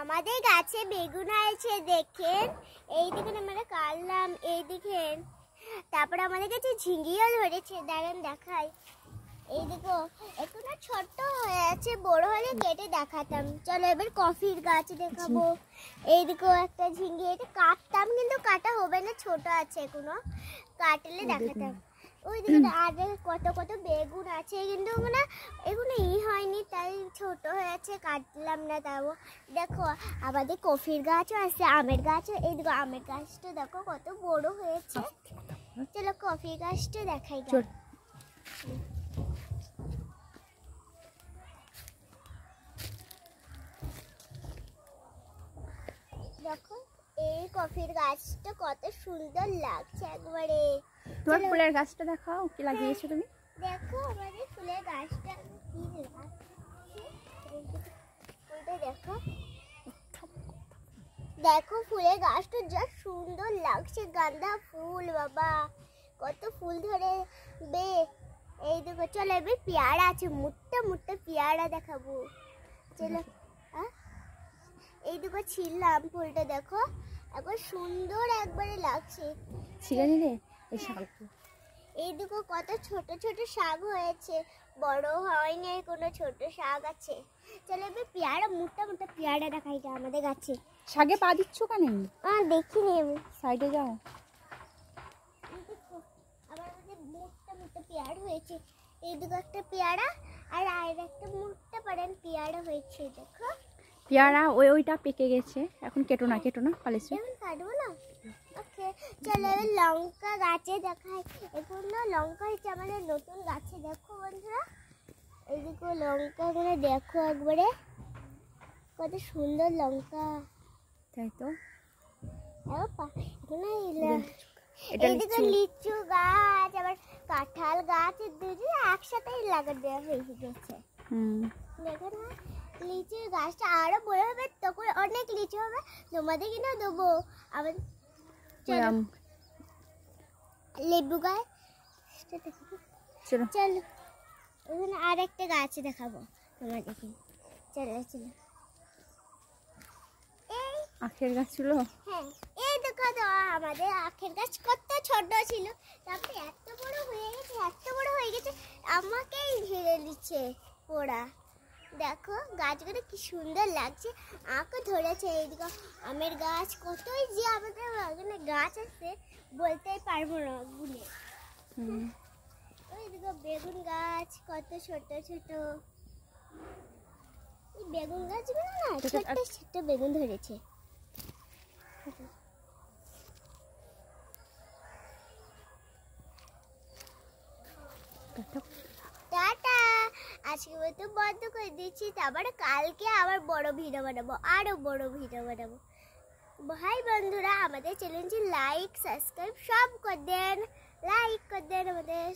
আমাদের গাছে বেগুন হয়েছে দেখেন। এই দেখেন আমরা কাটলাম, এই দেখেন। তারপর আমাদের কাছে ঝিঙ্গিও ধরেছে, দাঁড়ান দেখাই। এই দেখো একটু না ছোট্ট হয়ে আছে, বড় হলে কেটে দেখাতাম। চলো এবার কফির গাছ দেখাবো। এই দেখো একটা ঝিঙ্গি, এটা কাটতাম কিন্তু কাটা হবে না, ছোট আছে এখনো, কাটলে দেখাতাম। ওই দিকে আর কত কত বেগুন আছে, কিন্তু মানে এগুলো হয়নি, তাই ছোট হয়েছে, কাটলাম না। তাও দেখো আমাদের কফির গাছও আছে, আমের গাছও। এই দেখো আমের গাছটা দেখো কত বড় হয়েছে। চলো কফি গাছটা দেখাই। দেখো এই কফির গাছটা কত সুন্দর লাগছে একবারে। তোমার ফুলের গাছটা দেখাও, কি লাগিয়েছো তুমি? দেখো আমাদের ফুলের গাছটা কি দেখো, দেখো ফুলের গাছটা যা সুন্দর লাগছে, গাঁদা ফুল, বাবা কত ফুল ধরে বে। এই দেখো চলো এবার পেয়ারা আছে, মোটা মোটা পেয়ারা দেখাবো। চলো এই দেখো ছিললাম ফুলটা, দেখো একবার সুন্দর একবারে লাগছে। ছিঁড়ে নিলে এই শাক। এই দেখো কত ছোট ছোট শাক হয়েছে, বড় হয়নি কোনো, ছোট শাক আছে। চলো এবার পেয়ারা, মোটা মোটা পেয়ারা দেখাই আমাদের গাছে। শাকে পা দিচ্ছ কেন? দেখিনি আমি, সাইডে যাও। আবার আমাদের মোটা মোটা পেয়ারা হয়েছে। এই দেখো একটা পেয়ারা, আর একটা মোটা পারেন পেয়ারা হয়েছে। দেখো পেয়ারা ওইটা পেকে গেছে, এখন কেটো না পালিস। এখন কাটবো না। ওকে চলো এবার লঙ্কা গাছে দেখাই। এখন না লঙ্কা হচ্ছে আমাদের নতুন গাছে, দেখো বন্ধুরা। এই দেখো লঙ্কাগুলো দেখো একবারে কত সুন্দর লঙ্কা, তাই তো। এই দেখো লিচু গাছ, আবার কাঁঠাল গাছ, দুটো একসাথে লাগা দেওয়া হয়ে গেছে। দেখো না লিচুর গাছটা আরো বড় হবে, তখন অনেক লিচু হবে, তোমাদের কিনা দেবো। আবার লেবু গাছ, চলো ওখানে আর একটা গাছ দেখাবো তোমাদেরকে। চলো চলো এই আখের গাছ ছিল। হ্যাঁ এই দেখো তো আমাদের আখের গাছ কত ছোট ছিল, তারপরে এত বড় হয়ে গেছে, এত বড় হয়ে গেছে, আমাকেই ঘিরে নিচ্ছে পোড়া। দেখো গাছগুলো কি সুন্দর লাগছে, আঁকও ধরেছে। এইদিকে আমের গাছ, কতই যে আমাদের ওখানে গাছ আছে বলতেই পারবো না গুনে। ওইদিকে বেগুন গাছ কত ছোট ছোট, এই বেগুন গাছগুলো না ছোট ছোট বেগুন ধরেছে। টাটা, আজকে মতো বন্ধ করে দিচ্ছি, তারপরে কালকে আবার বড় ভিডিও বানাবো, আরো বড় ভিডিও বানাবো। ভাই বন্ধুরা আমাদের চ্যানেলটি লাইক সাবস্ক্রাইব সব করে দেন, লাইক করে দেন আমাদের।